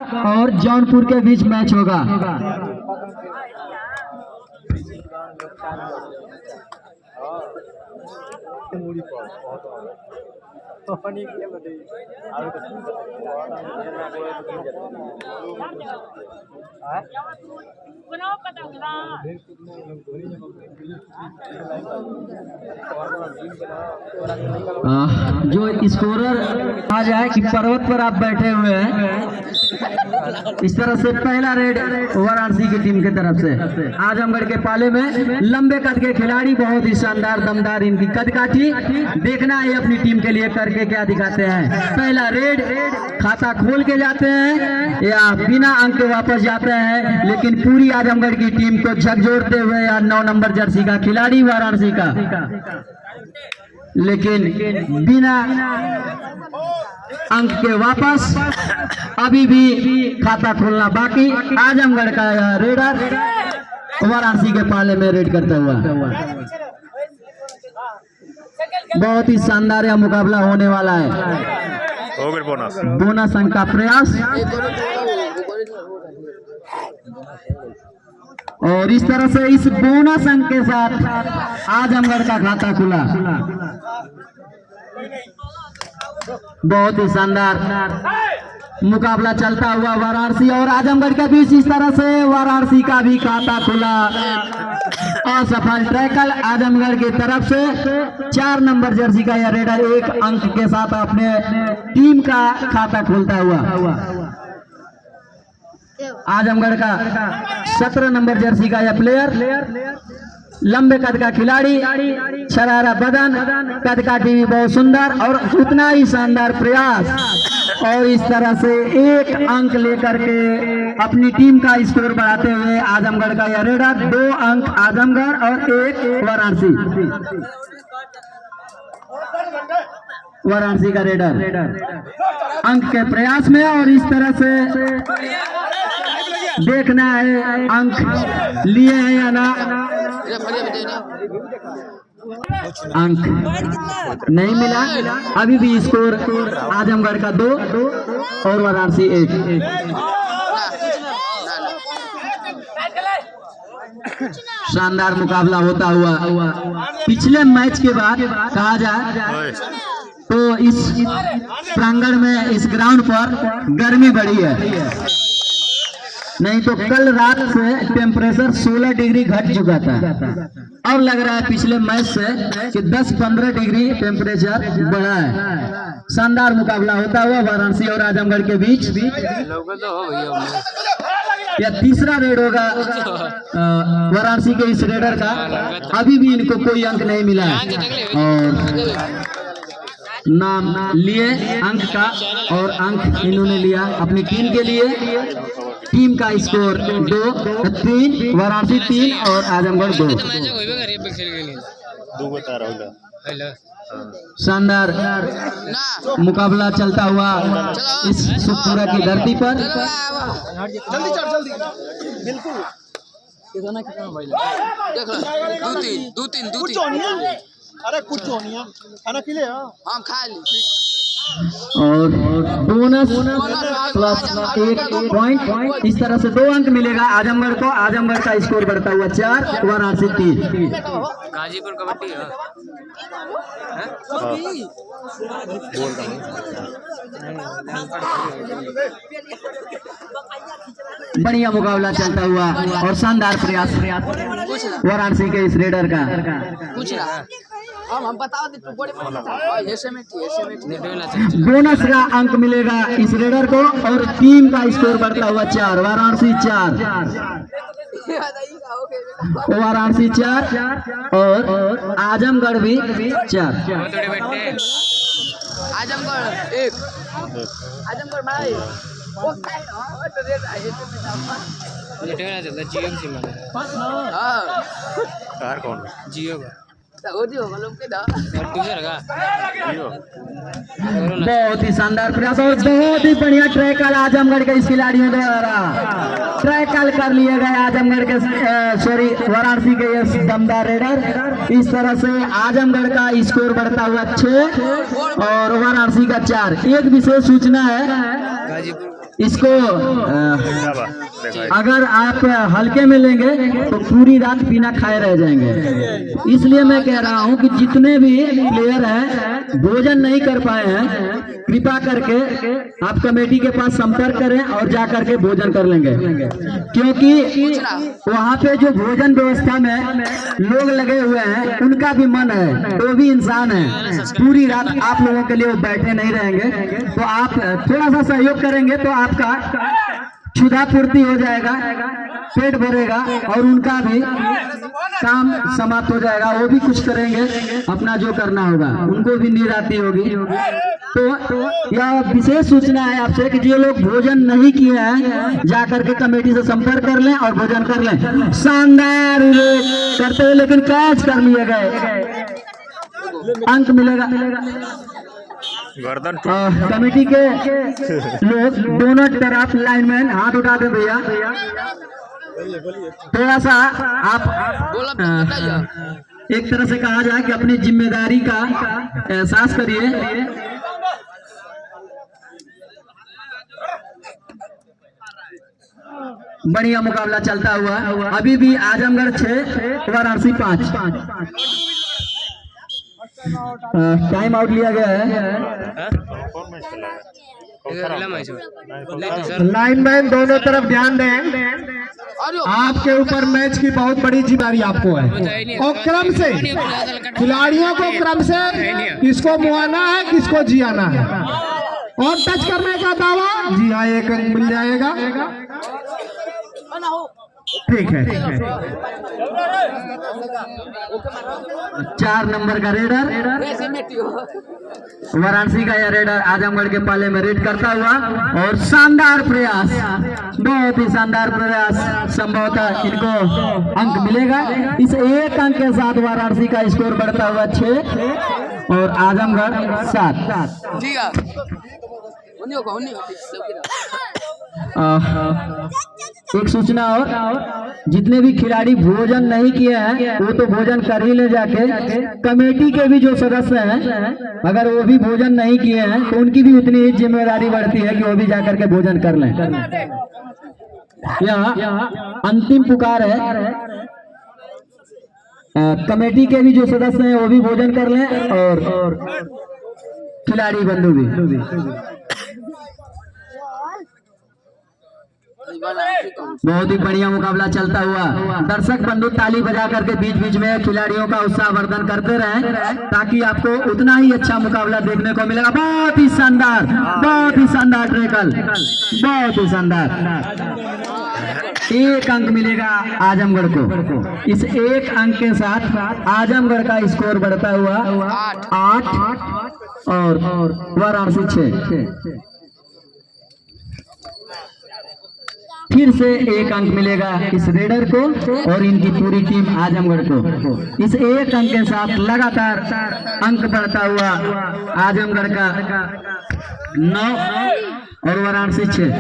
और जौनपुर के बीच मैच होगा। जो स्कोरर आ जाए कि पर्वत पर आप बैठे हुए हैं, इस तरह से पहला रेड वाराणसी की टीम की तरफ से। आजमगढ़ के पाले में लंबे कद के खिलाड़ी, बहुत ही शानदार दमदार इनकी कदकाठी। देखना है अपनी टीम के लिए करके क्या दिखाते हैं। पहला रेड, खाता खोल के जाते हैं या बिना अंक के वापस जाते हैं, लेकिन पूरी आजमगढ़ की टीम को झकझोरते हुए 9 नंबर जर्सी का खिलाड़ी वाराणसी का, लेकिन बिना अंक के वापस। अभी भी खाता खोलना बाकी। आजमगढ़ का रेडर वाराणसी के पाले में रेड करता हुआ। बहुत ही शानदार यह मुकाबला होने वाला है। बोनस अंक का प्रयास, और इस तरह से इस बोनस अंक के साथ आजमगढ़ का खाता खुला। बहुत ही शानदार मुकाबला चलता हुआ वाराणसी और आजमगढ़ के बीच। इस तरह से वाराणसी का भी खाता खुला। असफल टैकल आजमगढ़ की तरफ से। 4 नंबर जर्सी का यह रेडर 1 अंक के साथ अपने टीम का खाता खोलता हुआ। आजमगढ़ का 17 नंबर जर्सी का यह प्लेयर, लंबे कद का खिलाड़ी, शरारा बदन, कद काठी भी बहुत सुंदर और उतना ही शानदार प्रयास। और इस तरह से 1 अंक लेकर के अपनी टीम का स्कोर बढ़ाते हुए आजमगढ़ का यह रेडर। 2 अंक आजमगढ़ और 1 वाराणसी का रेडर अंक के प्रयास में। और इस तरह से देखना है अंक लिए हैं या ना। अंक नहीं मिला। अभी भी स्कोर आजमगढ़ का 2 और वाराणसी 1। शानदार मुकाबला होता हुआ। पिछले मैच के बाद कहा जाए तो इस प्रांगण में, इस ग्राउंड पर गर्मी बढ़ी है, नहीं तो कल रात से टेम्परेचर 16 डिग्री घट चुका था। और लग रहा है पिछले मैच से कि 10-15 डिग्री टेम्परेचर बढ़ा है। शानदार मुकाबला होता हुआ वाराणसी और आजमगढ़ के बीच। यह तीसरा रेड होगा वाराणसी के इस रेडर का। अभी भी इनको कोई अंक नहीं मिला है और नाम लिए अंक का, और अंक इन्होंने लिया अपनी टीम के लिए। टीम का स्कोर 2-3, वाराणसी 3 और आजमगढ़ 2। शानदार मुकाबला चलता हुआ इस सुखपुरा की धरती पर। अरे कुछ नहीं है, खाना खिले हम खा ली। और बोनस प्लस 1 पॉइंट। इस तरह से 2 अंक मिलेगा आजमगढ़ को। आजमगढ़ का स्कोर बढ़ता हुआ 4, वाराणसी 3। गाजीपुर कबड्डी बढ़िया मुकाबला चलता हुआ और शानदार प्रयास वाराणसी के इस रेडर का। हम बता दे तू बड़े बोनस का अंक मिलेगा इस रेडर को और टीम का स्कोर बढ़ता हुआ 4, वाराणसी 4। वाराणसी 4 और आजमगढ़ भी 4। आजमगढ़ 1। आजमगढ़ भाई वो जियो कार कौन जियो का बहुत ही शानदार प्रयास और बहुत ही बढ़िया ट्रैकल आजमगढ़ के इस खिलाड़ियों द्वारा ट्रैकल कर लिए गए आजमगढ़ के सॉरी वाराणसी के ये दमदार रेडर। इस तरह से आजमगढ़ का स्कोर बढ़ता हुआ 6 और वाराणसी का 4। एक विशेष सूचना है, इसको अगर आप हल्के में लेंगे तो पूरी रात बिना खाए रह जाएंगे। इसलिए मैं कह रहा हूं कि जितने भी प्लेयर हैं भोजन नहीं कर पाए हैं, कृपा करके आप कमेटी के पास संपर्क करें और जा करके भोजन कर लेंगे, क्योंकि वहां पे जो भोजन व्यवस्था में लोग लगे हुए हैं उनका भी मन है, वो भी इंसान है। पूरी रात आप लोगों के लिए वो बैठे नहीं रहेंगे, तो आप थोड़ा सा सहयोग करेंगे तो आपका क्षुधा पूर्ति हो जाएगा, पेट भरेगा और उनका भी काम समाप्त हो जाएगा। वो भी कुछ करेंगे अपना जो करना होगा, उनको भी नींद आती होगी। तो यह विशेष सूचना है आपसे कि जो लोग भोजन नहीं किए हैं जाकर के कमेटी से संपर्क कर लें और भोजन कर लें। शानदार करते हुए लेकिन कैच कर लिए गए, अंक मिलेगा। कमेटी के लोग दोनों तरफ लाइनमैन हाथ उठा दे भैया, थोड़ा सा आप एक तरह से कहा जाए कि अपनी जिम्मेदारी का एहसास करिए। बढ़िया मुकाबला चलता हुआ अभी भी आजमगढ़ 6 वाराणसी 5। टाइम आउट लिया गया है। लाइनमैन दोनों तरफ ध्यान दें, आपके ऊपर मैच की बहुत बड़ी जिम्मेदारी आपको है और क्रम से खिलाड़ियों को क्रम से किसको मुआना है किसको जियाना है और टच करने का दावा जी हाँ 1 अंक मिल जाएगा। ठीक है 4 नंबर का रेडर वाराणसी का यह रेडर आजमगढ़ के पाले में रेड करता हुआ और शानदार प्रयास, बहुत ही शानदार प्रयास, संभवतः इनको अंक मिलेगा। इस 1 अंक के साथ वाराणसी का स्कोर बढ़ता हुआ 6 और आजमगढ़ 7। एक सूचना और, जितने भी खिलाड़ी भोजन नहीं किए हैं वो तो भोजन कर ही ले जाके। कमेटी के भी जो सदस्य हैं अगर वो भी भोजन नहीं किए हैं तो उनकी भी उतनी ही जिम्मेदारी बढ़ती है कि वो भी जाकर के भोजन कर लें। यहाँ अंतिम पुकार है, कमेटी के भी जो सदस्य हैं वो भी भोजन कर लें और खिलाड़ी बंधु भी। बहुत ही बढ़िया मुकाबला चलता हुआ, दर्शक बंधु ताली बजा करके बीच बीच में खिलाड़ियों का उत्साहवर्धन करते रहें ताकि आपको उतना ही अच्छा मुकाबला देखने को मिलेगा। बहुत ही शानदार ट्रैकल, बहुत ही शानदार। 1 अंक मिलेगा आजमगढ़ को। इस 1 अंक के साथ आजमगढ़ का स्कोर बढ़ता हुआ 8 और वाराणसी 6। फिर से 1 अंक मिलेगा इस रेडर को और इनकी पूरी टीम आजमगढ़ को। इस 1 अंक के साथ लगातार अंक बढ़ता हुआ आजमगढ़ का 9 और वाराणसी 6।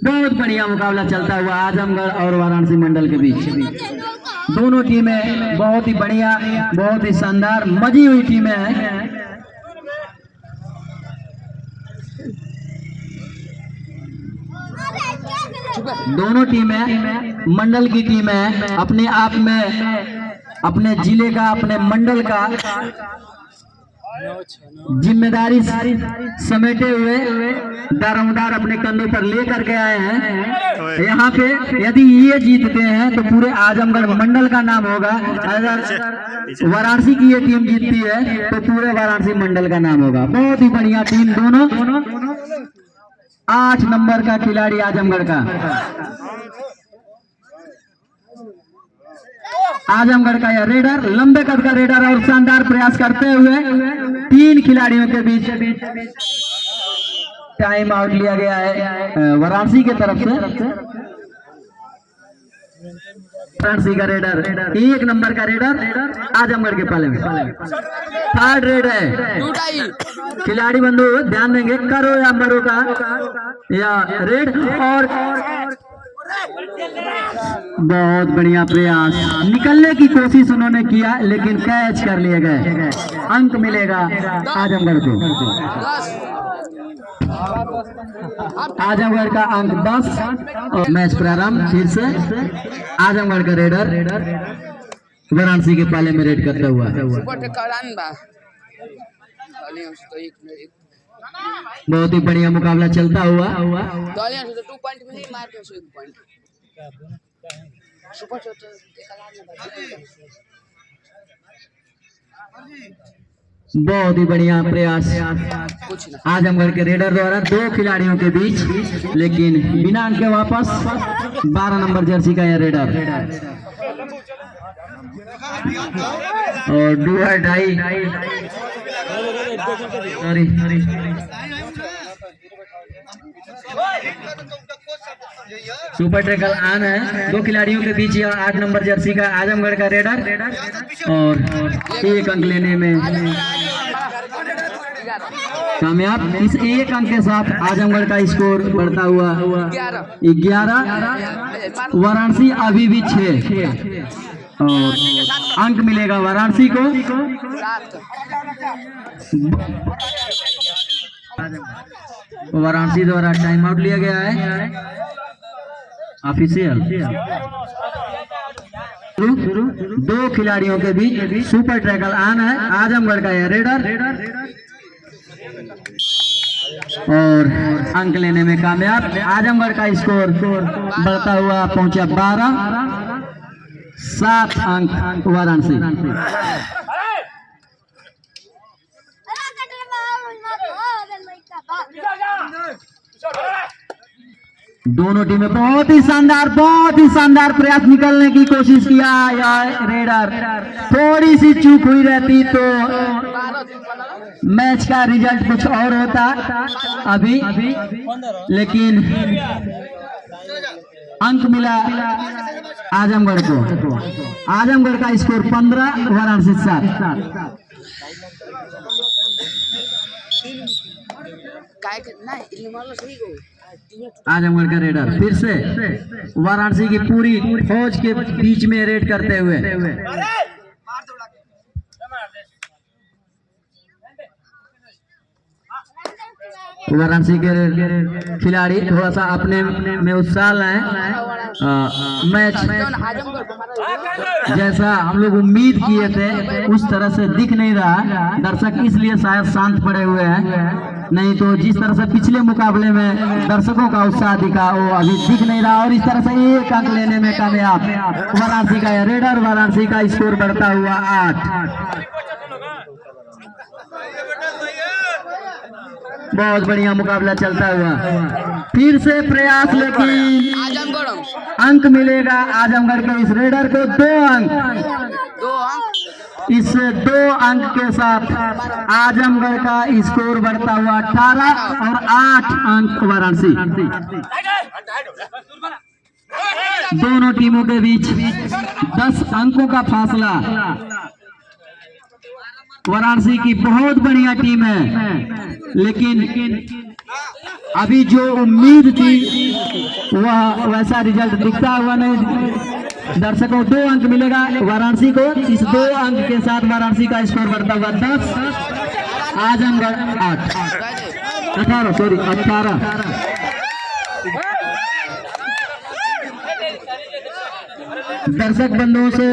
बहुत बढ़िया मुकाबला चलता हुआ आजमगढ़ और वाराणसी मंडल के बीच। दोनों टीमें बहुत ही बढ़िया, बहुत ही शानदार मजी हुई टीमें हैं। दोनों टीमें मंडल की टीम है, अपने आप में अपने जिले का, अपने मंडल का जिम्मेदारी समेटे हुए दारोमदार अपने कंधों पर लेकर के आए हैं। यहाँ पे यदि ये जीतते हैं तो पूरे आजमगढ़ मंडल का नाम होगा, अगर वाराणसी की ये टीम जीतती है तो पूरे वाराणसी मंडल का नाम होगा। बहुत ही बढ़िया टीम दोनों। 8 नंबर का खिलाड़ी आजमगढ़ का, आजमगढ़ का यह रेडर, लंबे कद का रेडर और शानदार प्रयास करते हुए 3 खिलाड़ियों के बीच टाइम आउट लिया गया है वाराणसी के तरफ से। वाराणसी का रेडर, 1 नंबर का रेडर आजमगढ़ के पाले में। थर्ड रेड है, खिलाड़ी बंधु ध्यान देंगे, करो या मरो का या रेड। और बहुत बढ़िया प्रयास, निकलने की कोशिश उन्होंने किया लेकिन कैच कर लिए गए। अंक मिलेगा आजमगढ़ को। आजमगढ़ का अंक 10 और मैच प्रारंभ फिर से। आजमगढ़ का रेडर वाराणसी के पाले में रेड करता हुआ। बहुत ही बढ़िया मुकाबला चलता हुआ। बहुत ही बढ़िया प्रयास आजमगढ़ के रेडर द्वारा 2 खिलाड़ियों के बीच, लेकिन बिना अंक के वापस 12 नंबर जर्सी का यह रेडर। और डू और डाई, सॉरी सुपर ट्रैकल आन है 2 खिलाड़ियों के बीच। यह 8 नंबर जर्सी का आजमगढ़ का रेडर और 1 अंक लेने में कामयाब। इस 1 अंक के साथ आजमगढ़ का स्कोर बढ़ता हुआ 11। वाराणसी अभी भी 6 और अंक मिलेगा वाराणसी को। वाराणसी द्वारा टाइम आउट लिया गया है ऑफिशियल। 2 खिलाड़ियों के बीच सुपर ट्रैकल आन है आजमगढ़ का यह रेडर और अंक लेने में कामयाब। आजमगढ़ का स्कोर बढ़ता हुआ पहुंचा 12। 7 अंक वाराणसी। दोनों टीमें बहुत ही शानदार प्रयास, निकलने की कोशिश किया या रेडर। थोड़ी सी चूक हुई रहती तो मैच का रिजल्ट कुछ और होता अभी, लेकिन अंक मिला आजमगढ़ को। आजमगढ़ का स्कोर 15, वाराणसी 7। आजमगढ़ का रेडर फिर से वाराणसी की पूरी फौज के बीच में रेड करते हुए। वाराणसी के खिलाड़ी थोड़ा सा अपने में उत्साह लाए। मैच जैसा हम लोग उम्मीद किए थे उस तरह से दिख नहीं रहा। दर्शक इसलिए शायद शांत पड़े हुए हैं, नहीं तो जिस तरह से पिछले मुकाबले में दर्शकों का उत्साह दिखा वो अभी दिख नहीं रहा। और इस तरह से 1 अंक लेने में कामयाब वाराणसी का रेडर। वाराणसी का स्कोर बढ़ता हुआ 8। बहुत बढ़िया मुकाबला चलता हुआ फिर से प्रयास, लेकिन अंक मिलेगा आजमगढ़ के इस रेडर को। 2 अंक। इस 2 अंक के साथ आजमगढ़ का स्कोर बढ़ता हुआ 18 और 8 अंक वाराणसी। दोनों टीमों के बीच 10 अंकों का फासला। वाराणसी की बहुत बढ़िया टीम है, लेकिन अभी जो उम्मीद थी वह वैसा रिजल्ट दिखता हुआ नहीं। दर्शकों 2 अंक मिलेगा वाराणसी को। इस 2 अंक के साथ वाराणसी का स्कोर बढ़ता हुआ 10, आजमगढ़ 8, 18। दर्शक बंधुओं से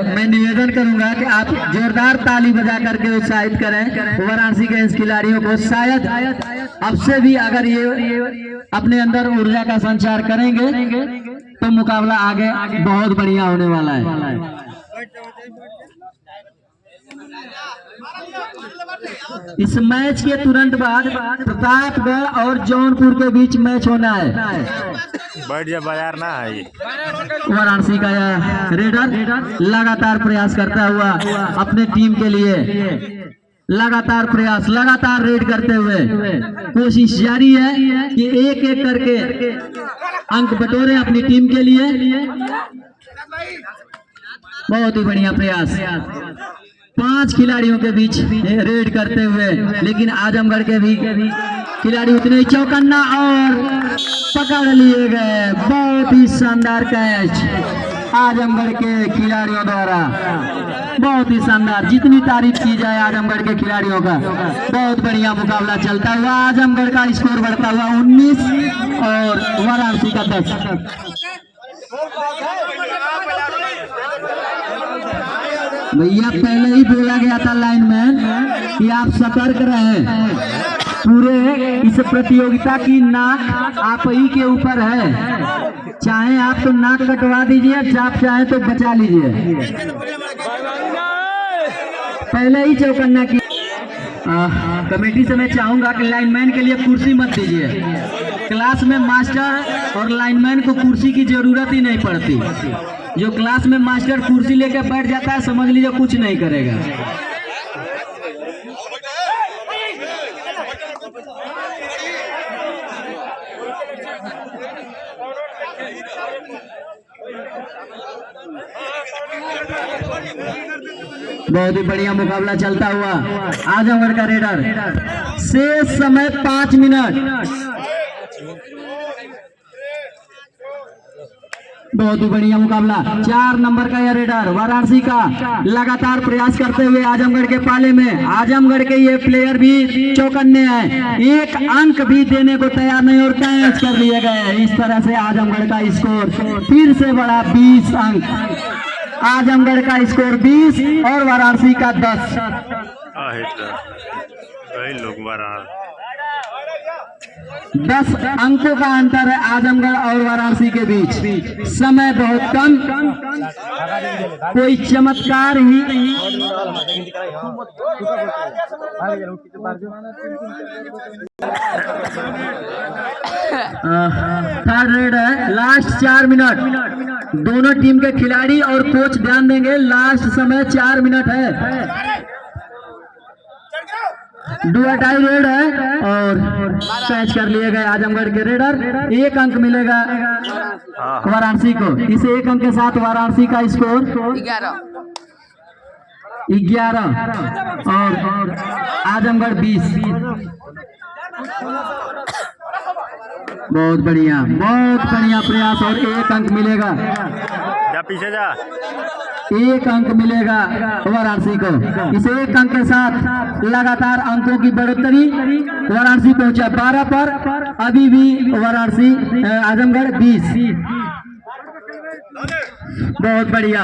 मैं निवेदन करूंगा कि आप जोरदार ताली बजा करके उत्साहित करें वाराणसी के इस खिलाड़ियों को। शायद अब से भी अगर ये अपने अंदर ऊर्जा का संचार करेंगे तो मुकाबला आगे बहुत बढ़िया होने वाला है। इस मैच के तुरंत बाद प्रतापगढ़ और जौनपुर के बीच मैच होना है। बैठ जा, बाजार ना है। वाराणसी का यह रेडर लगातार प्रयास करता हुआ अपने टीम के लिए लगातार प्रयास, लगातार रेड करते हुए कोशिश जारी है कि एक एक करके अंक बटोरे अपनी टीम के लिए। बहुत ही बढ़िया प्रयास। 5 खिलाड़ियों के बीच रेड करते हुए, लेकिन आजमगढ़ के भी खिलाड़ी उतने ही चौकन्ना और पकड़ लिए गए। बहुत ही शानदार कैच आजमगढ़ के खिलाड़ियों द्वारा, बहुत ही शानदार। जितनी तारीफ की जाए आजमगढ़ के खिलाड़ियों का, बहुत बढ़िया मुकाबला चलता हुआ। आजमगढ़ का स्कोर बढ़ता हुआ 19 और वाराणसी का 10। भैया पहले ही बोला गया था लाइनमैन कि आप सतर्क रहें। पूरे इस प्रतियोगिता की नाक आप ही के ऊपर है। चाहे आप तो नाक कटवा दीजिए, आप चाहे तो बचा लीजिए। पहले ही चौकन्ना की। कमेटी से मैं चाहूंगा कि लाइनमैन के लिए कुर्सी मत दीजिए। क्लास में मास्टर और लाइनमैन को कुर्सी की जरूरत ही नहीं पड़ती। जो क्लास में मास्टर कुर्सी लेकर बैठ जाता है, समझ लीजिए कुछ नहीं करेगा। बहुत ही बढ़िया मुकाबला चलता हुआ। आजमगढ़ का रेडर, शेष समय 5 मिनट। बहुत ही बढ़िया मुकाबला। 4 नंबर का यह रेडर वाराणसी का लगातार प्रयास करते हुए आजमगढ़ के पाले में। आजमगढ़ के ये प्लेयर भी चौकन्ने हैं, एक अंक भी देने को तैयार नहीं और कैच कर लिए गए। इस तरह से आजमगढ़ का स्कोर फिर से बढ़ा 20 अंक। आजमगढ़ का स्कोर 20 और वाराणसी का 10। लोग 10 अंकों का अंतर है आजमगढ़ और वाराणसी के बीच। समय बहुत कम, कोई चमत्कार ही थर्ड रेड है। Last 4 minute. दोनों टीम के खिलाड़ी और कोच ध्यान देंगे, लास्ट समय 4 मिनट है। डुअटाई रेड है और कैच कर लिए गए आजमगढ़ के रेडर। 1 अंक मिलेगा वाराणसी को। इस 1 अंक के साथ वाराणसी का स्कोर 11 और आजमगढ़ 20। बहुत बढ़िया प्रयास और 1 अंक मिलेगा। जा पीछे जा। 1 अंक मिलेगा वाराणसी को। इस 1 अंक के साथ लगातार अंकों की बढ़ोतरी। वाराणसी पहुंचा 12 पर, अभी भी वाराणसी आजमगढ़ 20। बहुत बढ़िया।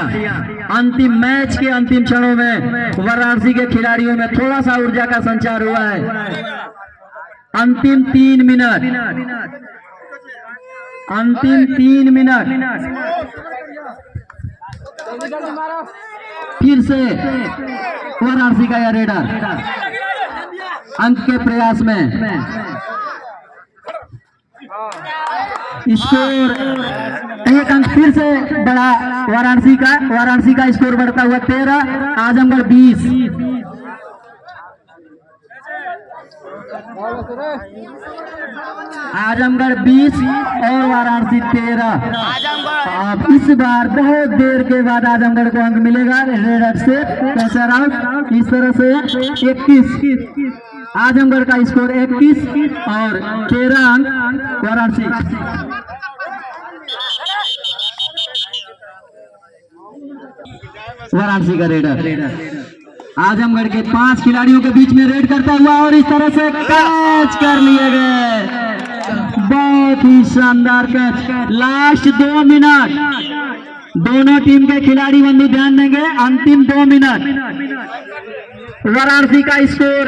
अंतिम मैच के अंतिम क्षणों में वाराणसी के खिलाड़ियों में थोड़ा सा ऊर्जा का संचार हुआ है। अंतिम 3 मिनट। फिर से वाराणसी का यह रेडर अंक के प्रयास में। स्कोर 1 अंक फिर से बढ़ा वाराणसी का स्कोर बढ़ता हुआ 13, आजमगढ़ 20। आजमगढ़ 20 और वाराणसी 13। अब इस बार बहुत देर के बाद आजमगढ़ को अंक मिलेगा रेडर से। Catcher out. इस तरह से 21। आजमगढ़ का स्कोर 21 और 13 अंक वाराणसी। वाराणसी का रेडर आजमगढ़ के 5 खिलाड़ियों के बीच में रेड करता हुआ और इस तरह से कैच कर लिए गए। बहुत ही शानदार कैच। Last 2 minute. दोनों टीम के खिलाड़ी बंधु ध्यान देंगे, अंतिम 2 मिनट। वाराणसी का स्कोर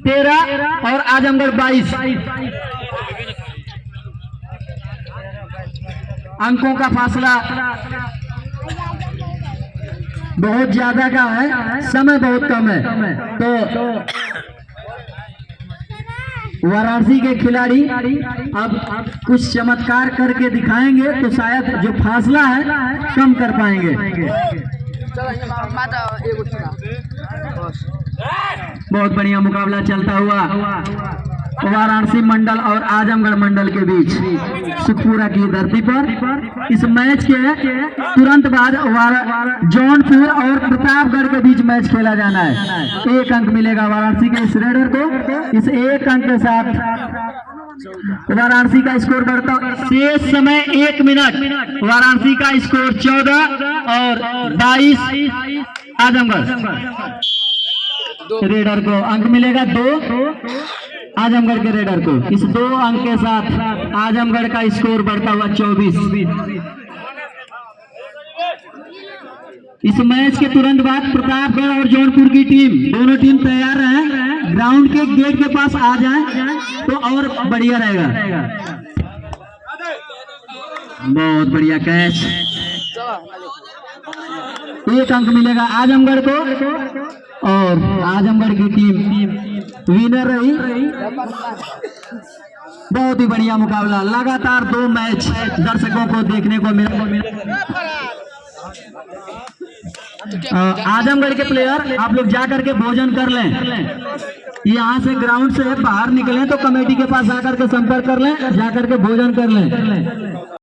13 और आजमगढ़ 22। अंकों का फासला बहुत ज्यादा का है, समय बहुत कम है। तो वाराणसी के खिलाड़ी अब कुछ चमत्कार करके दिखाएंगे तो शायद जो फासला है कम कर पाएंगे। बहुत बढ़िया मुकाबला चलता हुआ। वाराणसी मंडल और आजमगढ़ मंडल के बीच सुखपुरा की धरती पर। इस मैच के तुरंत बाद जौनपुर और प्रतापगढ़ के बीच मैच खेला जाना है। 1 अंक मिलेगा वाराणसी के इस रेडर को। इस 1 अंक के साथ वाराणसी का स्कोर बढ़ता। शेष समय 1 मिनट। वाराणसी का स्कोर 14 और 22 आजमगढ़। रेडर को अंक मिलेगा 2, आजमगढ़ के रेडर को। इस 2 अंक के साथ आजमगढ़ का स्कोर बढ़ता हुआ 24। इस मैच के तुरंत बाद प्रतापगढ़ और जौनपुर की टीम, दोनों टीम तैयार हैं। ग्राउंड के गेट के पास आ जाएं तो और बढ़िया रहेगा। बहुत बढ़िया कैच। 1 अंक मिलेगा आजमगढ़ को और आजमगढ़ की टीम विनर रही। बहुत ही बढ़िया मुकाबला। लगातार 2 मैच दर्शकों को देखने को मिला। आजमगढ़ के प्लेयर आप लोग जा करके भोजन कर लें। यहाँ से ग्राउंड से बाहर निकलें तो कमेटी के पास जाकर के संपर्क कर लें, जाकर के भोजन कर लें।